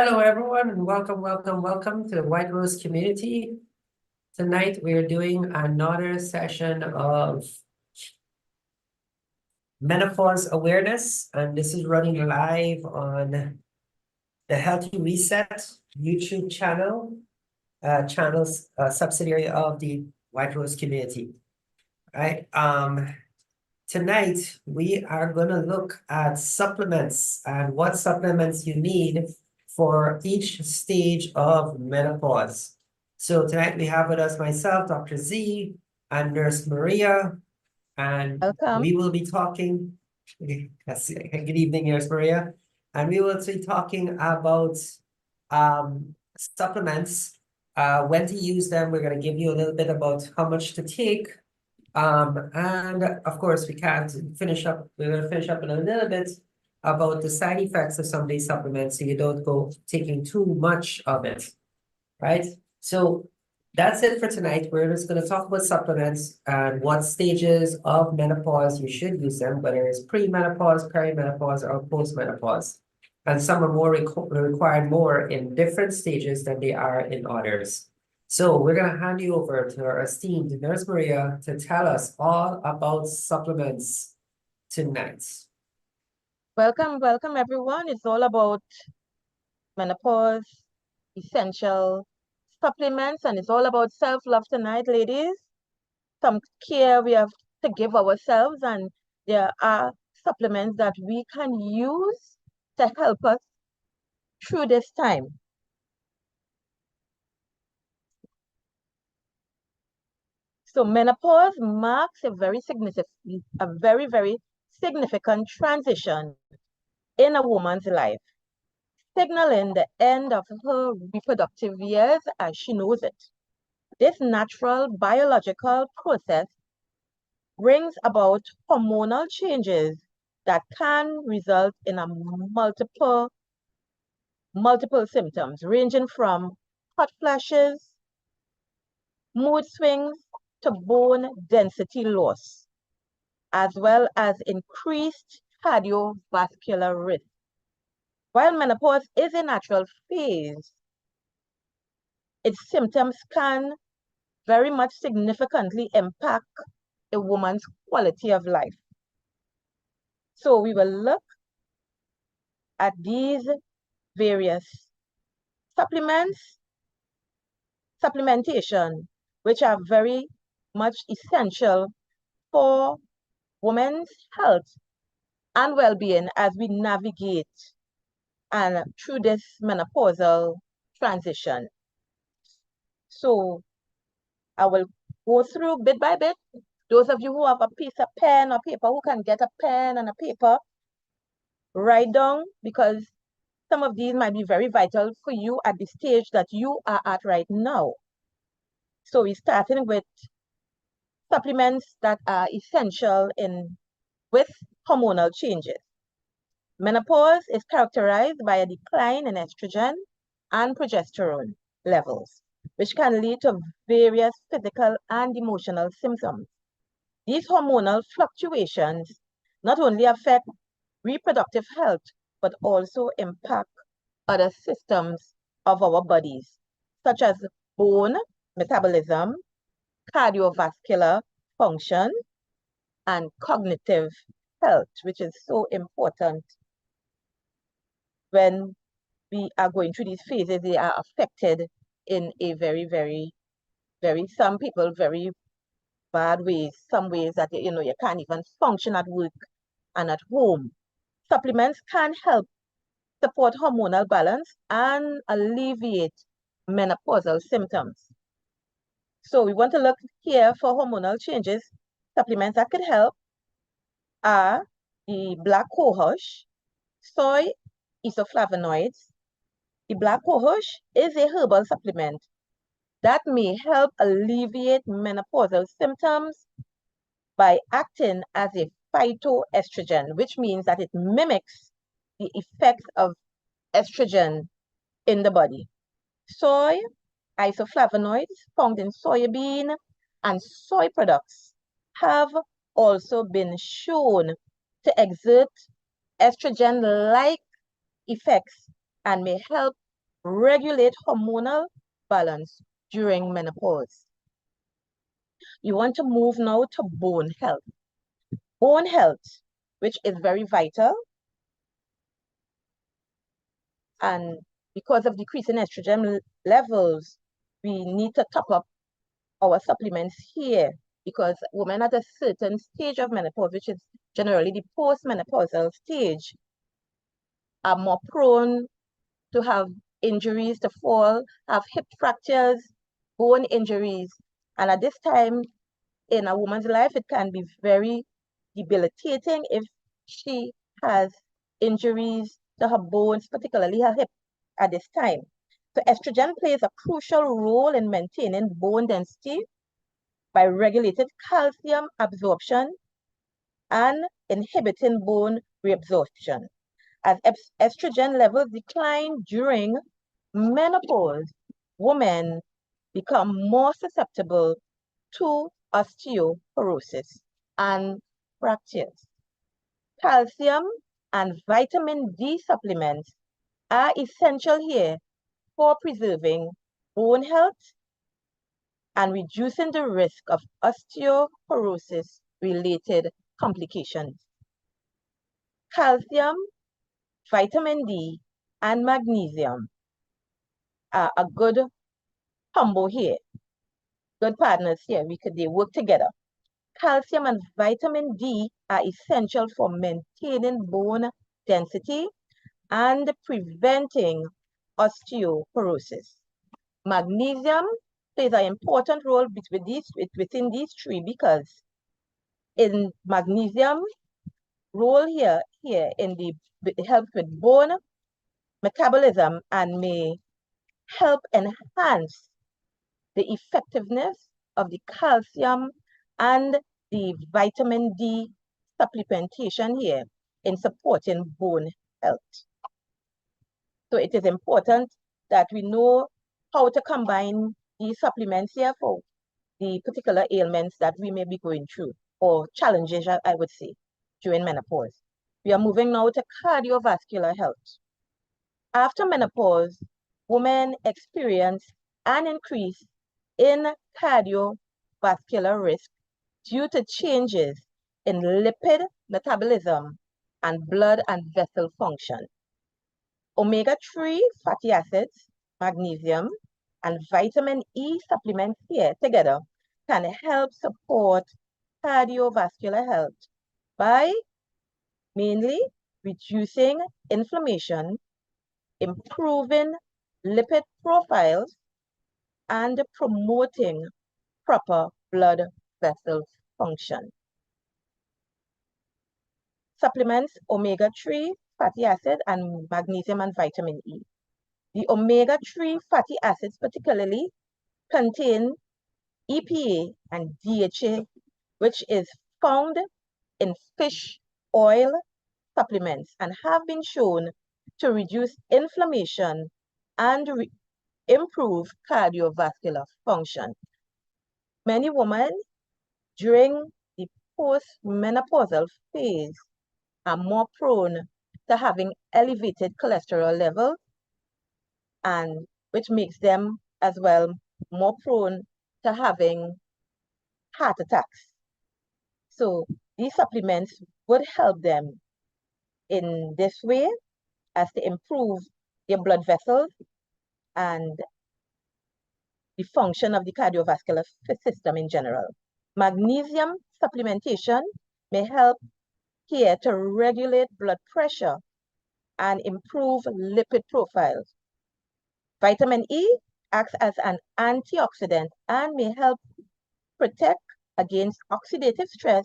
Hello, everyone, and welcome to the White Rose community. Tonight, we're doing another session of menopause awareness, and this is running live on the Healthy Reset YouTube channel's subsidiary of the White Rose community. Right. Tonight, we are going to look at supplements and what supplements you need for each stage of menopause. So tonight we have with us myself, Dr. Z, and Nurse Maria, and Welcome. we will be talking. Yes, good evening, Nurse Maria. And we will be talking about supplements, when to use them. We're going to give you a little bit about how much to take. And of course, we're going to finish up in a little bit about the side effects of some of these supplements so you don't go taking too much of it, right? So that's it for tonight. We're just going to talk about supplements and what stages of menopause you should use them, whether it's pre-menopause, perimenopause, or post-menopause. And some are required more in different stages than they are in others. So we're going to hand you over to our esteemed Nurse Maria to tell us all about supplements tonight. Welcome everyone. It's all about menopause, essential supplements, and it's all about self-love tonight, ladies. Some care we have to give ourselves, and there are supplements that we can use to help us through this time. So menopause marks a very significant transition in a woman's life, signaling the end of her reproductive years as she knows it. This natural biological process brings about hormonal changes that can result in multiple symptoms, ranging from hot flashes, mood swings, to bone density loss, as well as increased cardiovascular risk. While menopause is a natural phase, its symptoms can very much significantly impact a woman's quality of life. So we will look at these various supplementation, which are very much essential for women's health and well-being as we navigate and through this menopausal transition. So I will go through bit by bit. Those of you who have a piece of pen or paper, who can get a pen and a paper, write down, because some of these might be very vital for you at the stage that you are at right now. So we're starting with supplements that are essential with hormonal changes. Menopause is characterized by a decline in estrogen and progesterone levels, which can lead to various physical and emotional symptoms. These hormonal fluctuations not only affect reproductive health, but also impact other systems of our bodies, such as bone metabolism, cardiovascular function, and cognitive health, which is so important when we are going through these phases. They are affected in a some people, very bad ways, some ways that, you can't even function at work and at home. Supplements can help support hormonal balance and alleviate menopausal symptoms. So we want to look here for hormonal changes. Supplements that could help are the black cohosh, soy isoflavonoids. The black cohosh is a herbal supplement that may help alleviate menopausal symptoms by acting as a phytoestrogen, which means that it mimics the effects of estrogen in the body. Soy isoflavonoids found in soybean and soy products have also been shown to exert estrogen-like effects and may help regulate hormonal balance during menopause. You want to move now to bone health. Bone health, which is very vital, and because of decreasing estrogen levels, we need to top up our supplements here because women at a certain stage of menopause, which is generally the postmenopausal stage, are more prone to have injuries, to fall, have hip fractures, bone injuries. And at this time in a woman's life, it can be very debilitating if she has injuries to her bones, particularly her hip at this time. So estrogen plays a crucial role in maintaining bone density by regulating calcium absorption and inhibiting bone reabsorption. As estrogen levels decline during menopause, women become more susceptible to osteoporosis and fractures. Calcium and vitamin D supplements are essential here for preserving bone health and reducing the risk of osteoporosis related complications. Calcium, vitamin D, and magnesium are a good combo here, good partners here. They work together. Calcium and vitamin D are essential for maintaining bone density and preventing osteoporosis. Magnesium plays an important role within these three because in magnesium role here it helps with bone metabolism and may help enhance the effectiveness of the calcium and the vitamin D supplementation here in supporting bone health. So it is important that we know how to combine these supplements here for the particular ailments that we may be going through, or challenges, I would say, during menopause. We are moving now to cardiovascular health. After menopause, women experience an increase in cardiovascular risk due to changes in lipid metabolism and blood and vessel function. Omega-3 fatty acids, magnesium, and vitamin E supplements here together can help support cardiovascular health by mainly reducing inflammation, improving lipid profiles, and promoting proper blood vessel function. Supplements omega-3 fatty acid and magnesium and vitamin E. The omega-3 fatty acids particularly contain EPA and DHA, which is found in fish oil supplements and have been shown to reduce inflammation and improve cardiovascular function. Many women during the postmenopausal phase are more prone to having elevated cholesterol levels, and which makes them as well more prone to having heart attacks. So these supplements would help them in this way as to improve their blood vessels and the function of the cardiovascular system in general. Magnesium supplementation may help here to regulate blood pressure and improve lipid profiles. Vitamin E acts as an antioxidant and may help protect against oxidative stress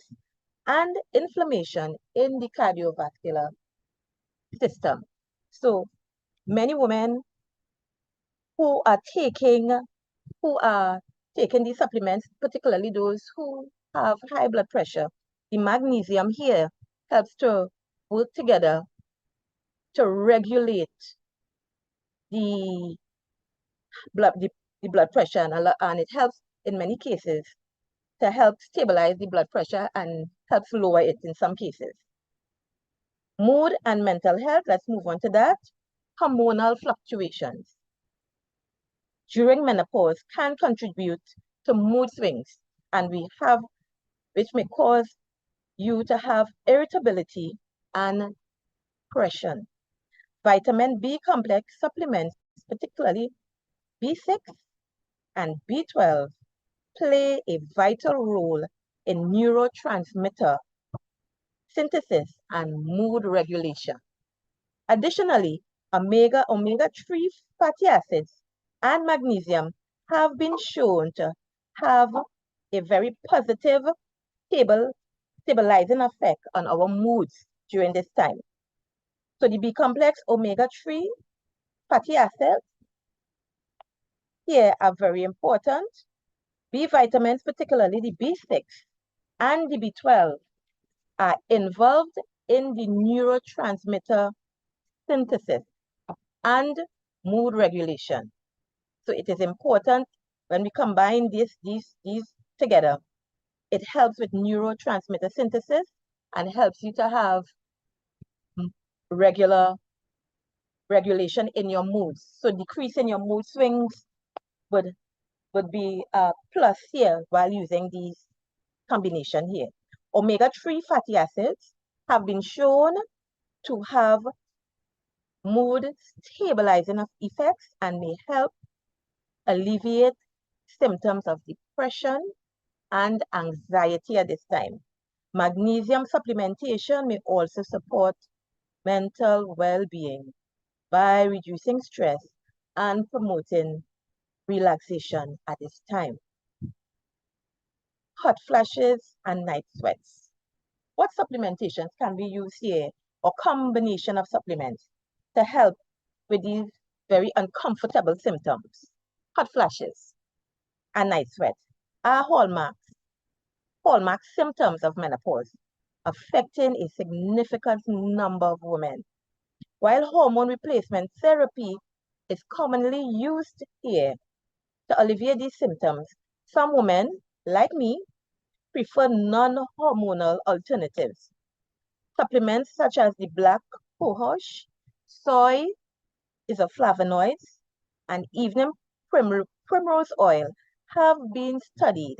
and inflammation in the cardiovascular system. So many women who are taking these supplements, particularly those who have high blood pressure, the magnesium here helps to work together to regulate the blood pressure, and it helps in many cases to help stabilize the blood pressure and helps lower it in some cases. Mood and mental health, let's move on to that. Hormonal fluctuations. during menopause can contribute to mood swings, and which may cause you to have irritability and depression. Vitamin B complex supplements, particularly B6 and B12, play a vital role in neurotransmitter synthesis and mood regulation. Additionally, omega-3 fatty acids and magnesium have been shown to have a very positive stabilizing effect on our moods during this time. So the B complex omega-3 fatty acids here are very important. B vitamins, particularly the B6 and the B12, are involved in the neurotransmitter synthesis and mood regulation. So it is important when we combine these together. It helps with neurotransmitter synthesis and helps you to have regular regulation in your moods. So decrease in your mood swings would be a plus here while using these combination here. Omega-3 fatty acids have been shown to have mood stabilizing effects and may help alleviate symptoms of depression and anxiety at this time. Magnesium supplementation may also support mental well-being by reducing stress and promoting relaxation at this time. Hot flashes and night sweats. What supplementations can we use here, or combination of supplements to help with these very uncomfortable symptoms? Hot flashes and night sweats are hallmark symptoms of menopause, affecting a significant number of women. While hormone replacement therapy is commonly used here to alleviate these symptoms, some women, like me, prefer non-hormonal alternatives. Supplements such as the black cohosh, soy is a flavonoid, and evening primrose oil have been studied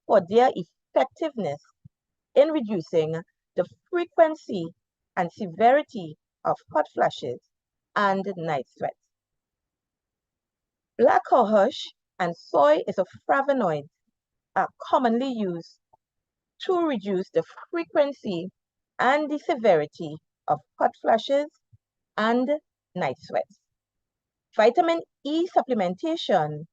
for their effectiveness in reducing the frequency and severity of hot flashes and night sweats. Black cohosh and soy isoflavonoids are commonly used to reduce the frequency and the severity of hot flashes and night sweats. Vitamin E supplementation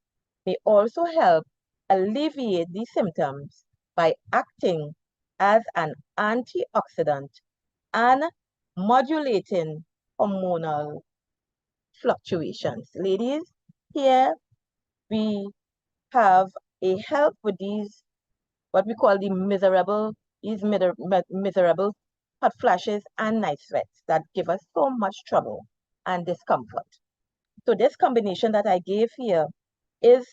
may also help alleviate these symptoms by acting as an antioxidant and modulating hormonal fluctuations. Ladies, here we have a help with these, what we call the miserable hot flashes and night sweats that give us so much trouble and discomfort. So this combination that I gave here is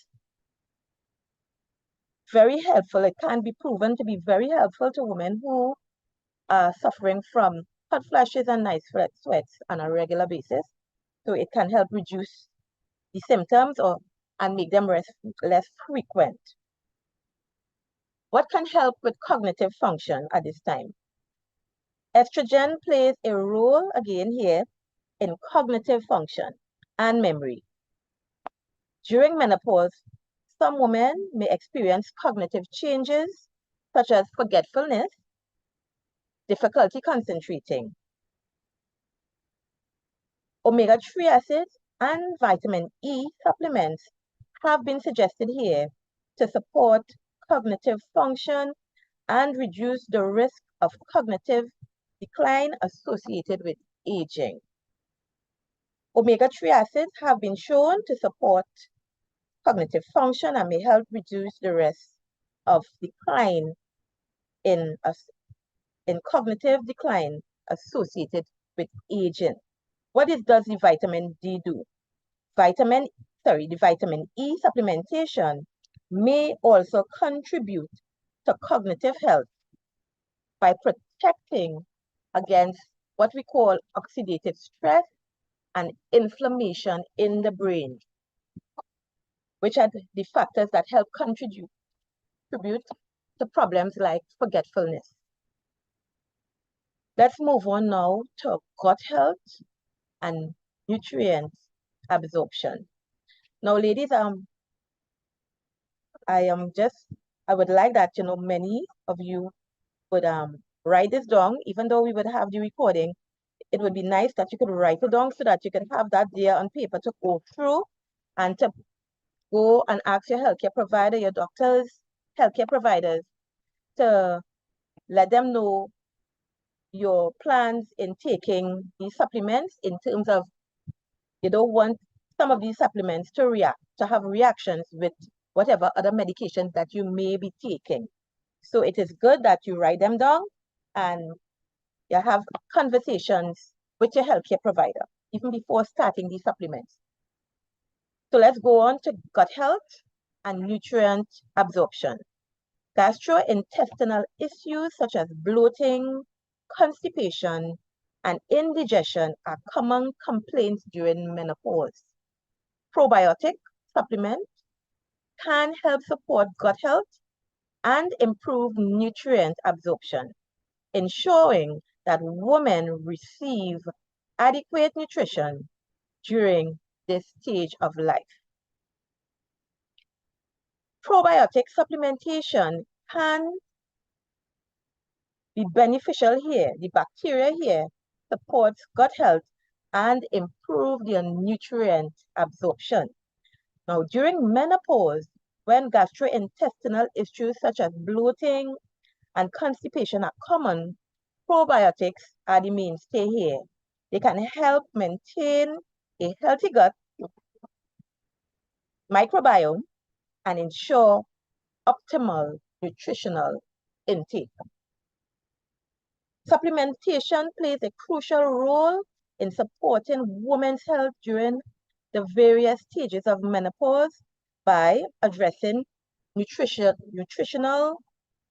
very helpful. It can be proven to be very helpful to women who are suffering from hot flashes and night sweats on a regular basis. So it can help reduce the symptoms and make them less frequent. What can help with cognitive function at this time? Estrogen plays a role again here in cognitive function and memory. During menopause, some women may experience cognitive changes such as forgetfulness, difficulty concentrating. Omega-3 acids and vitamin E supplements have been suggested here to support cognitive function and reduce the risk of cognitive decline associated with aging. Omega-3 acids have been shown to support cognitive function and may help reduce the risk of decline in cognitive decline associated with aging. What does the vitamin D do? The vitamin E supplementation may also contribute to cognitive health by protecting against what we call oxidative stress and inflammation in the brain. which are the factors that help contribute to problems like forgetfulness. Let's move on now to gut health and nutrient absorption. Now, ladies, I would like that, many of you would write this down, even though we would have the recording. It would be nice that you could write it down so that you can have that there on paper to go through and to go and ask your healthcare provider, your doctors, healthcare providers, to let them know your plans in taking these supplements, in terms of you don't want some of these supplements to have reactions with whatever other medications that you may be taking. So it is good that you write them down and you have conversations with your healthcare provider, even before starting these supplements. So let's go on to gut health and nutrient absorption. Gastrointestinal issues such as bloating, constipation, and indigestion are common complaints during menopause. Probiotic supplements can help support gut health and improve nutrient absorption, ensuring that women receive adequate nutrition during this stage of life. Probiotic supplementation can be beneficial here. The bacteria here supports gut health and improve their nutrient absorption. Now, during menopause, when gastrointestinal issues such as bloating and constipation are common, probiotics are the mainstay here. They can help maintain a healthy gut microbiome and ensure optimal nutritional intake. Supplementation plays a crucial role in supporting women's health during the various stages of menopause by addressing nutritional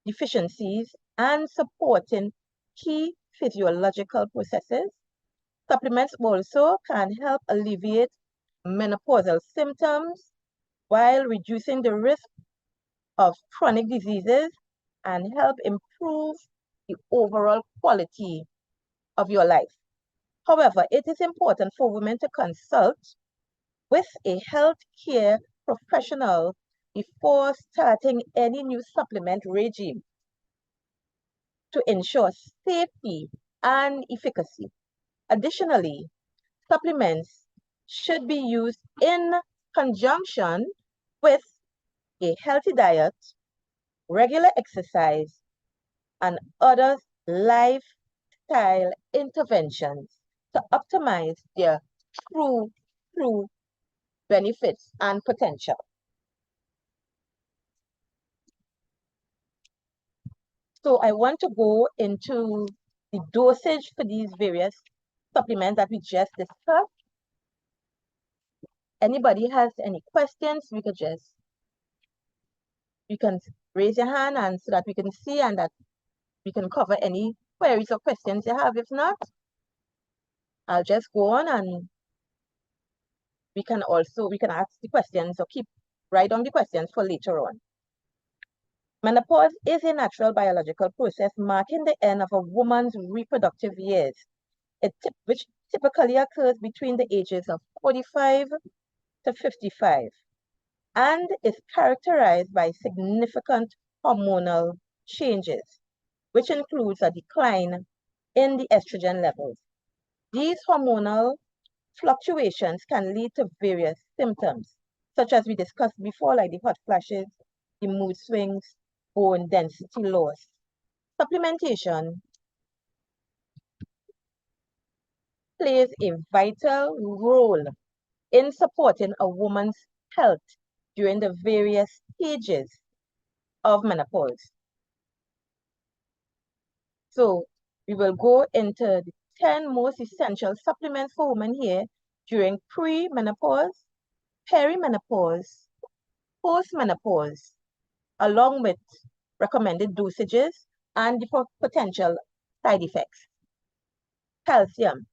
deficiencies and supporting key physiological processes. Supplements also can help alleviate menopausal symptoms while reducing the risk of chronic diseases and help improve the overall quality of your life. However, it is important for women to consult with a healthcare professional before starting any new supplement regime to ensure safety and efficacy. Additionally, supplements should be used in conjunction with a healthy diet, regular exercise, and other lifestyle interventions to optimize their true benefits and potential. So I want to go into the dosage for these various supplements that we just discussed. Anybody has any questions, you can raise your hand and so that we can see and that we can cover any queries or questions you have. If not, I'll just go on and we can ask the questions or write down the questions for later on. Menopause is a natural biological process marking the end of a woman's reproductive years, which typically occurs between the ages of 45 to 55 and is characterized by significant hormonal changes, which includes a decline in the estrogen levels. These hormonal fluctuations can lead to various symptoms, such as we discussed before, like the hot flashes, the mood swings, bone density loss. Supplementation plays a vital role in supporting a woman's health during the various stages of menopause. So we will go into the 10 most essential supplements for women here during pre-menopause, perimenopause, postmenopause, along with recommended dosages and the potential side effects. Calcium.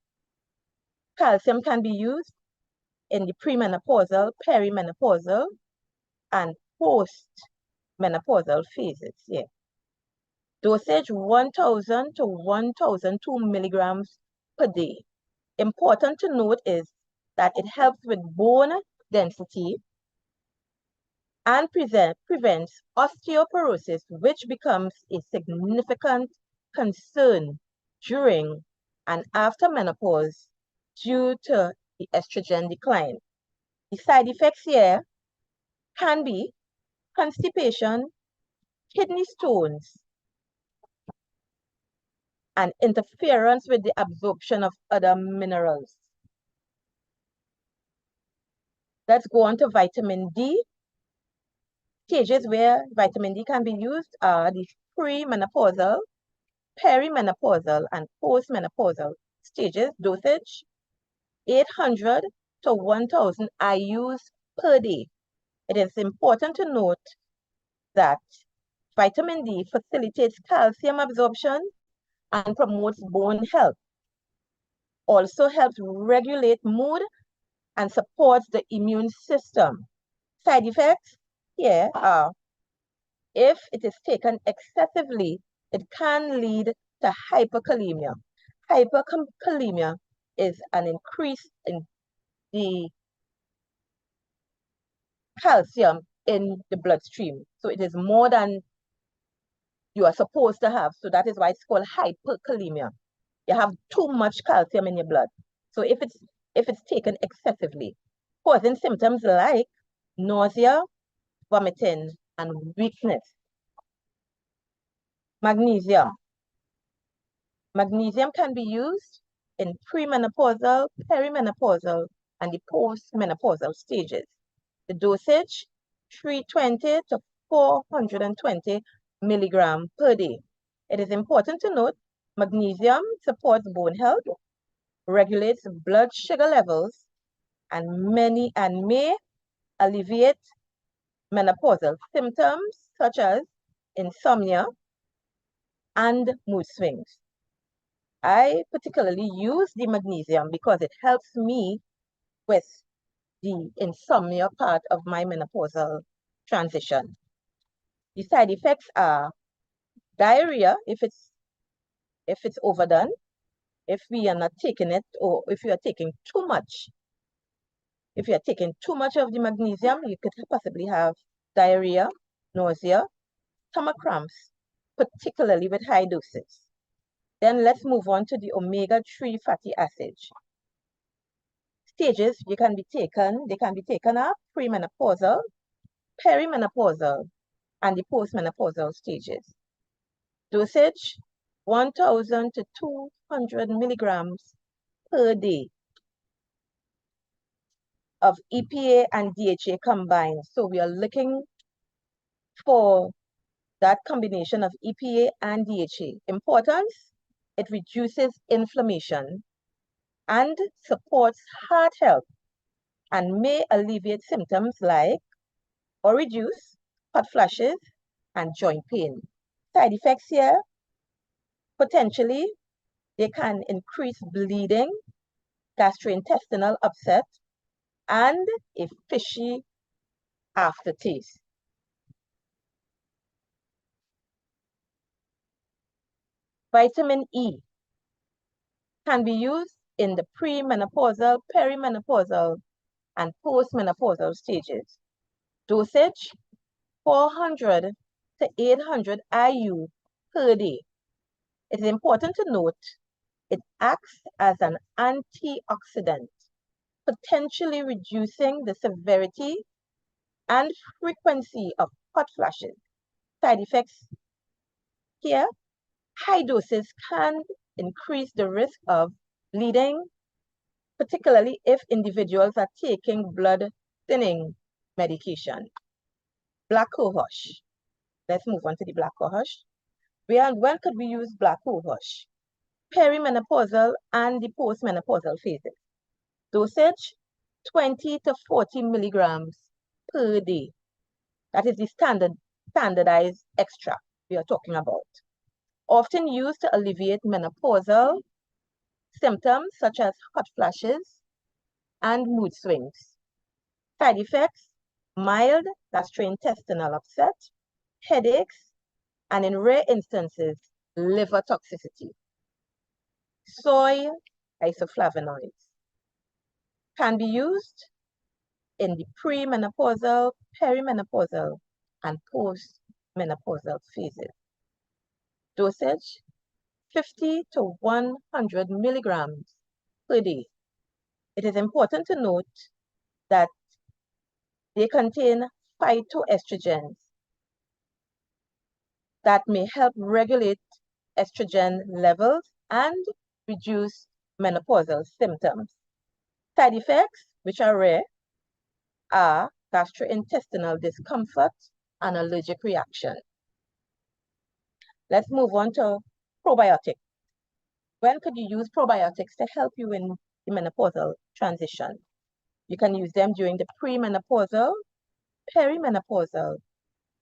Calcium can be used in the premenopausal, perimenopausal, and post-menopausal phases here. Dosage 1,000 to 1,002 milligrams per day. Important to note is that it helps with bone density and prevents osteoporosis, which becomes a significant concern during and after menopause due to the estrogen decline. The side effects here can be constipation, kidney stones, and interference with the absorption of other minerals. Let's go on to vitamin D. Stages where vitamin D can be used are the premenopausal, perimenopausal, and postmenopausal stages. Dosage 800 to 1,000 IUs per day. It is important to note that vitamin D facilitates calcium absorption and promotes bone health. Also helps regulate mood and supports the immune system. Side effects here are, if it is taken excessively, it can lead to hyperkalemia. Hyperkalemia is an increase in the calcium in the bloodstream. So it is more than you are supposed to have. So that is why it's called hyperkalemia. You have too much calcium in your blood. So if it's taken excessively, causing symptoms like nausea, vomiting, and weakness. Magnesium. Magnesium can be used in premenopausal, perimenopausal, and the postmenopausal stages. The dosage, 320 to 420 milligram per day. It is important to note, magnesium supports bone health, regulates blood sugar levels, and may alleviate menopausal symptoms such as insomnia and mood swings. I particularly use the magnesium because it helps me with the insomnia part of my menopausal transition. The side effects are diarrhea if it's overdone, if we are not taking it, or if you are taking too much. If you are taking too much of the magnesium, you could possibly have diarrhea, nausea, stomach cramps, particularly with high doses. Then let's move on to the omega-3 fatty acids. Stages they can be taken up premenopausal, perimenopausal, and the postmenopausal stages. Dosage 1,000 to 200 milligrams per day of EPA and DHA combined. So we are looking for that combination of EPA and DHA. Importance, it reduces inflammation and supports heart health and may alleviate symptoms like, or reduce, hot flashes and joint pain. Side effects here, potentially, they can increase bleeding, gastrointestinal upset, and a fishy aftertaste. Vitamin E can be used in the premenopausal, perimenopausal, and postmenopausal stages. Dosage 400 to 800 IU per day. It is important to note it acts as an antioxidant, potentially reducing the severity and frequency of hot flashes. Side effects here, high doses can increase the risk of bleeding, particularly if individuals are taking blood thinning medication. Black cohosh. Let's move on to the black cohosh. When could we use black cohosh? Perimenopausal and the postmenopausal phases. Dosage 20 to 40 milligrams per day. That is the standardized extract we are talking about. Often used to alleviate menopausal symptoms such as hot flashes and mood swings. Side effects, mild gastrointestinal upset, headaches, and in rare instances, liver toxicity. Soy isoflavonoids can be used in the premenopausal, perimenopausal, and postmenopausal phases. Dosage 50 to 100 milligrams per day. It is important to note that they contain phytoestrogens that may help regulate estrogen levels and reduce menopausal symptoms. Side effects, which are rare, are gastrointestinal discomfort and allergic reaction. Let's move on to probiotics. When could you use probiotics to help you in the menopausal transition? You can use them during the premenopausal, perimenopausal,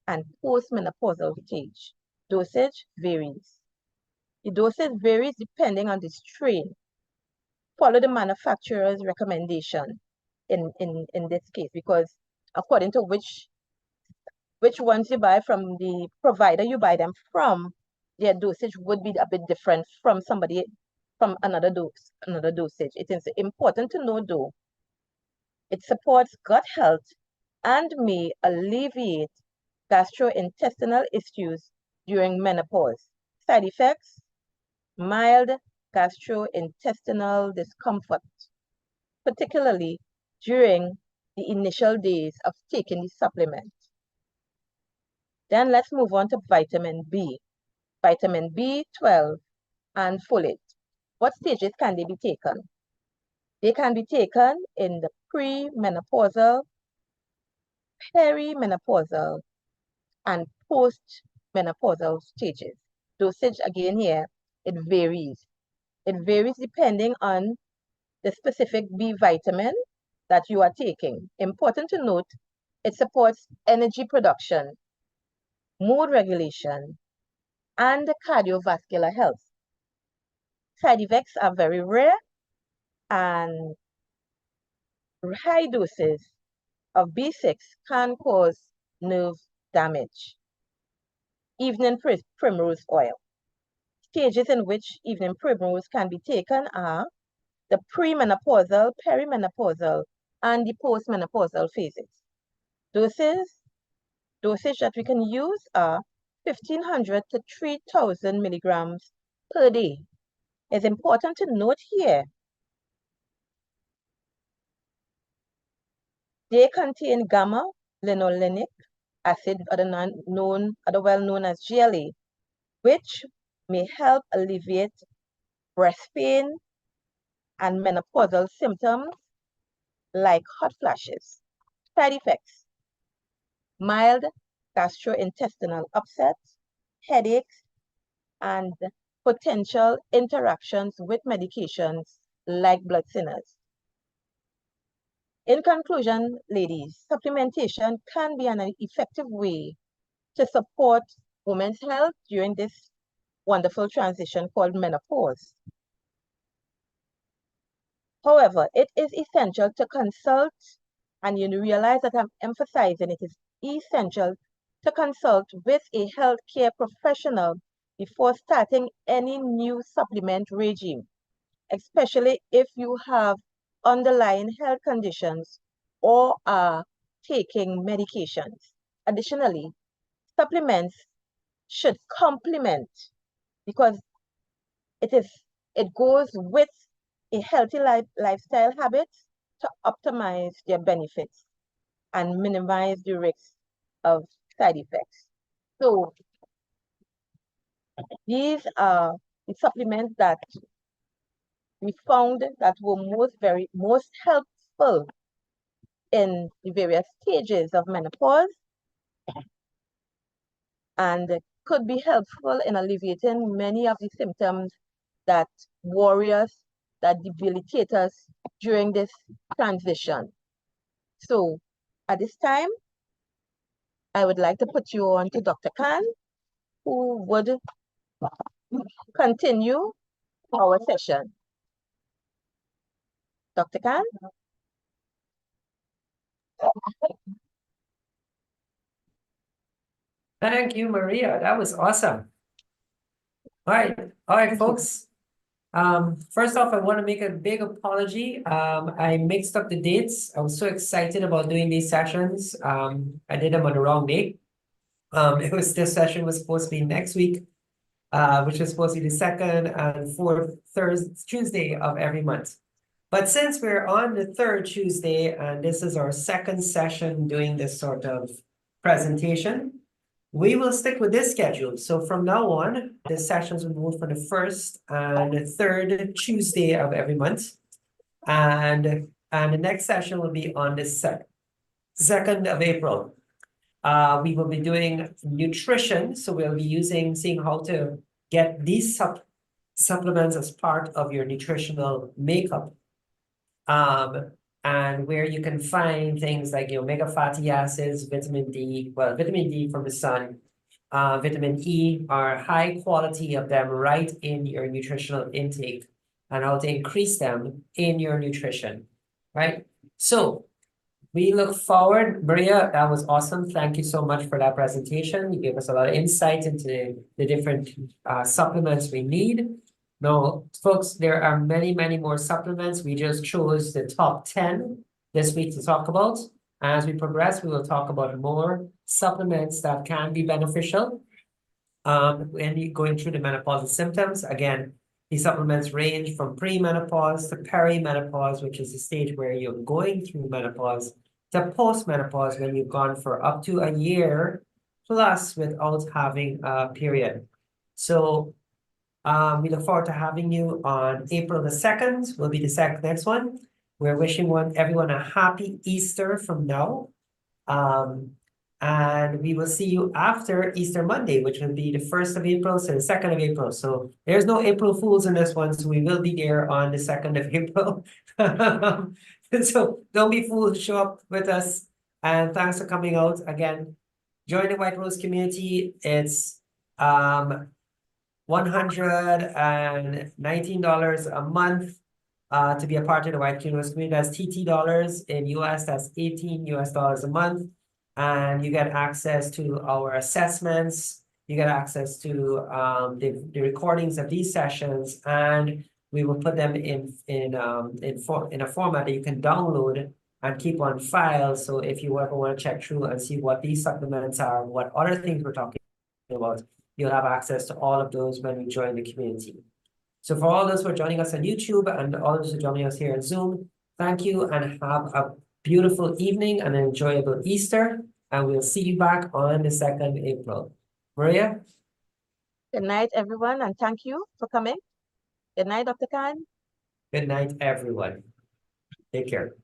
and postmenopausal stage. Dosage varies. The dosage varies depending on the strain. Follow the manufacturer's recommendation in this case, because according to which ones you buy from the provider you buy them from, their dosage would be a bit different from another dosage. It is important to know though, it supports gut health and may alleviate gastrointestinal issues during menopause. Side effects, mild gastrointestinal discomfort, particularly during the initial days of taking the supplement. Then let's move on to vitamin B. Vitamin B12 and folate. What stages can they be taken? They can be taken in the premenopausal, perimenopausal, and postmenopausal stages. Dosage again here, it varies. It varies depending on the specific B vitamin that you are taking. Important to note, it supports energy production, mood regulation, and cardiovascular health. Side effects are very rare, and high doses of B6 can cause nerve damage. Evening primrose oil. Stages in which evening primrose can be taken are the premenopausal, perimenopausal, and the postmenopausal phases. Dosage that we can use are 1500 to 3000 milligrams per day. It's important to note here, they contain gamma-linolenic acid, otherwise known as GLA, which may help alleviate breast pain and menopausal symptoms like hot flashes. Side effects, mild gastrointestinal upset, headaches, and potential interactions with medications like blood thinners. In conclusion, ladies, supplementation can be an effective way to support women's health during this wonderful transition called menopause. However, it is essential to consult, and you realize that I'm emphasizing it is essential to consult with a healthcare professional before starting any new supplement regime, especially if you have underlying health conditions or are taking medications. Additionally, supplements should complement, because it goes with a healthy lifestyle habits to optimize their benefits and minimize the risk of side effects. So these are the supplements that we found that were most helpful in the various stages of menopause and could be helpful in alleviating many of the symptoms that worry us, that debilitate us during this transition. So at this time, I would like to put you on to Dr. Khan, who would continue our session. Dr. Khan? Thank you, Maria. That was awesome. All right, Thank you. folks. First off, I want to make a big apology. I mixed up the dates. I was so excited about doing these sessions. I did them on the wrong day. This session was supposed to be next week, which was supposed to be the second and fourth Tuesday of every month. But since we're on the third Tuesday, and this is our second session doing this sort of presentation, we will stick with this schedule. So from now on, the sessions will move for the first and the third Tuesday of every month. And the next session will be on the 2nd of April. We will be doing nutrition. So we'll be seeing how to get these supplements as part of your nutritional makeup. And where you can find things like omega fatty acids, vitamin D, vitamin D from the sun, vitamin E are high quality of them right in your nutritional intake, and how to increase them in your nutrition, right? So we look forward. Maria, that was awesome. Thank you so much for that presentation. You gave us a lot of insight into the different supplements we need. Now, folks, there are many, many more supplements. We just chose the top 10 this week to talk about. As we progress, we will talk about more supplements that can be beneficial. When you're going through the menopausal symptoms, again, these supplements range from pre-menopause to perimenopause, which is the stage where you're going through menopause, to post-menopause, when you've gone for up to a year plus without having a period. So we look forward to having you on April the 2nd, will be the next one. We're wishing everyone a happy Easter from now. And we will see you after Easter Monday, which will be the 1st of April, so the 2nd of April. So there's no April Fools in this one, so we will be there on the 2nd of April. So don't be fooled, show up with us. And thanks for coming out again. Join the White Rose community. It's $119 a month to be a part of the White Rose community. That's TT dollars. In US, that's $18 a month. And you get access to our assessments. You get access to the recordings of these sessions, and we will put them in a format that you can download and keep on file. So if you ever want to check through and see what these supplements are, what other things we're talking about, you'll have access to all of those when you join the community. So for all those who are joining us on YouTube and all those who are joining us here on Zoom, thank you and have a beautiful evening and an enjoyable Easter. And we'll see you back on the 2nd of April. Maria? Good night, everyone, and thank you for coming. Good night, Dr. Khan. Good night, everyone. Take care.